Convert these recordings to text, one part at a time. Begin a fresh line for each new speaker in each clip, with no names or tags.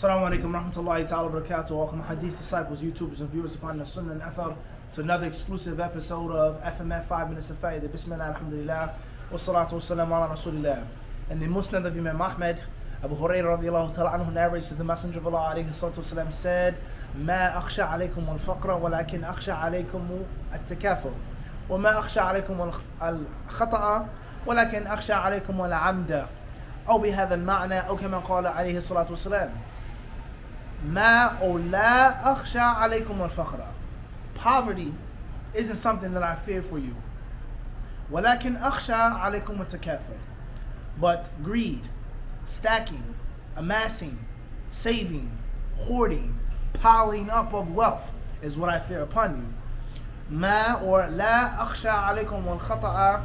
Assalamu alaikum warahmatullahi ta'ala barakatuh. Welcome hadith disciples, YouTubers and viewers upon the Sunnah and Athar to another exclusive episode of F.M.F 5 Minutes of Faith. Bismillah, alhamdulillah, wa salatu wa salam ala rasulillah. And the Musnad of Imam Ahmed, Abu Hurairah radiallahu ta'ala anhu narrates that the Messenger of Allah alayhi salatu wa salam said, ما أخشى عليكم الفقر ولكن أخشى عليكم التكاثر وما أخشى عليكم الخطأ ولكن أخشى عليكم العمد أو بهذا المعنى أو كما قال عليه الصلاة والسلام ما أو لا أخشى عليكم الفقر. Poverty isn't something that I fear for you. ولكن أخشى عليكم التكاثر. But greed, stacking, amassing, saving, hoarding, piling up of wealth is what I fear upon you. ما or لا أخشى عليكم الخطأ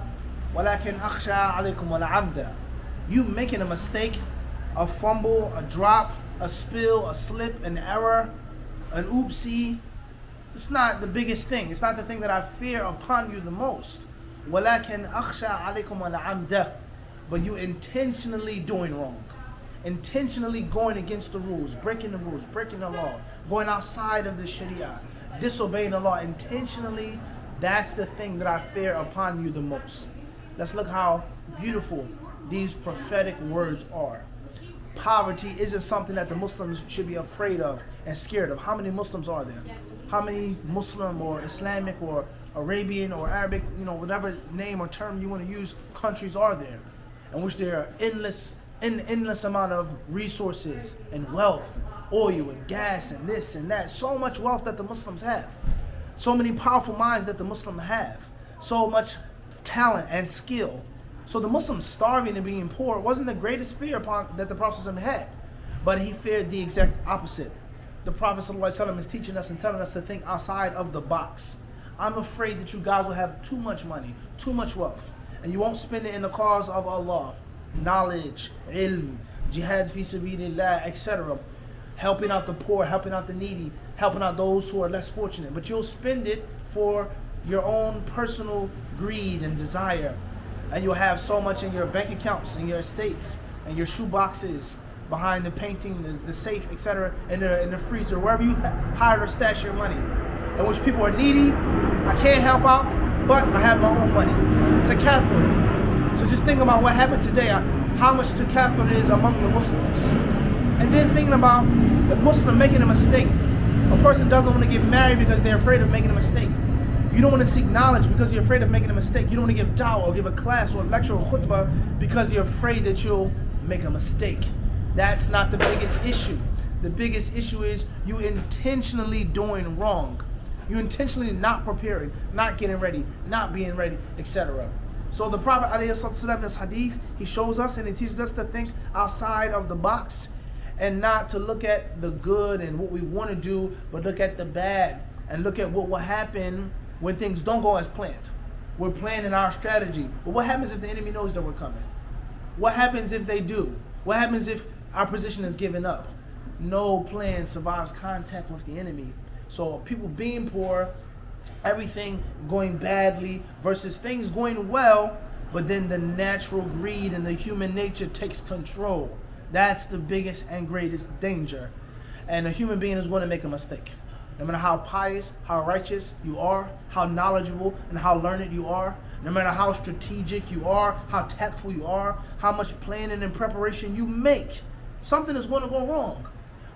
ولكن أخشى عليكم العمد. You making a mistake, a fumble, a drop, a spill, a slip, an error, an oopsie, it's not the biggest thing. It's not the thing that I fear upon you the most. وَلَكِنْ أَخْشَى عَلَيْكُمْ الْعَمْدَ. But you intentionally doing wrong. Intentionally going against the rules, breaking the law, going outside of the Sharia, disobeying the law intentionally, that's the thing that I fear upon you the most. Let's look how beautiful these prophetic words are. Poverty isn't something that the Muslims should be afraid of and scared of. How many Muslims are there? How many Muslim or Islamic or Arabian or Arabic, whatever name or term you want to use, countries are there in which there are endless amount of resources and wealth, oil and gas and this and that. So much wealth that the Muslims have. So many powerful minds that the Muslims have. So much talent and skill. So the Muslims starving and being poor wasn't the greatest fear that the Prophet had, but he feared the exact opposite. The Prophet ﷺ is teaching us and telling us to think outside of the box. I'm afraid that you guys will have too much money, too much wealth, and you won't spend it in the cause of Allah, knowledge, ilm, jihad fi sabilillah, etc. Helping out the poor, helping out the needy, helping out those who are less fortunate. But you'll spend it for your own personal greed and desire. And you'll have so much in your bank accounts, in your estates, and your shoe boxes, behind the painting, the safe, etc., in the freezer, wherever you hide or stash your money, in which people are needy. I can't help out, but I have my own money. Takathur. So just think about what happened today, how much takathur is among the Muslims. And then thinking about the Muslim making a mistake. A person doesn't want to get married because they're afraid of making a mistake. You don't want to seek knowledge because you're afraid of making a mistake. You don't want to give da'wah or give a class or a lecture or khutbah because you're afraid that you'll make a mistake. That's not the biggest issue. The biggest issue is you intentionally doing wrong. You intentionally not preparing, not getting ready, not being ready, etc. So the Prophet ﷺ in this hadith, he shows us and he teaches us to think outside of the box and not to look at the good and what we want to do, but look at the bad and look at what will happen when things don't go as planned. We're planning our strategy. But what happens if the enemy knows that we're coming? What happens if they do? What happens if our position is given up? No plan survives contact with the enemy. So people being poor, everything going badly versus things going well, but then the natural greed and the human nature takes control. That's the biggest and greatest danger. And a human being is going to make a mistake. No matter how pious, how righteous you are, how knowledgeable and how learned you are, no matter how strategic you are, how tactful you are, how much planning and preparation you make, something is going to go wrong.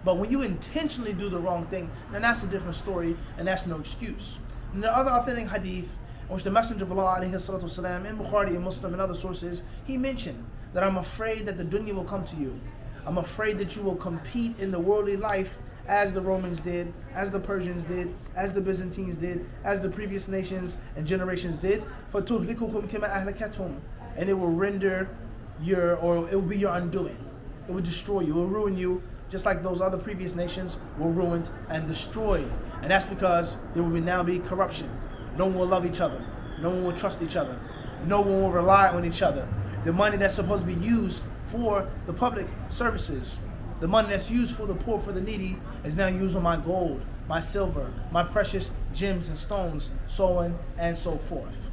But when you intentionally do the wrong thing, then that's a different story and that's no excuse. And the other authentic hadith, in which the Messenger of Allah alayhi salatu wasalam, in Bukhari and Muslim and other sources, he mentioned that I'm afraid that the dunya will come to you. I'm afraid that you will compete in the worldly life as the Romans did, as the Persians did, as the Byzantines did, as the previous nations and generations did. فَتُهْلِكُكُمْ كَمَا أَهْلَكَتْهُمْ. And it will render it will be your undoing. It will destroy you, it will ruin you, just like those other previous nations were ruined and destroyed. And that's because there will now be corruption. No one will love each other. No one will trust each other. No one will rely on each other. The money that's supposed to be used for the public services, the money that's used for the poor, for the needy, is now used on my gold, my silver, my precious gems and stones, so on and so forth.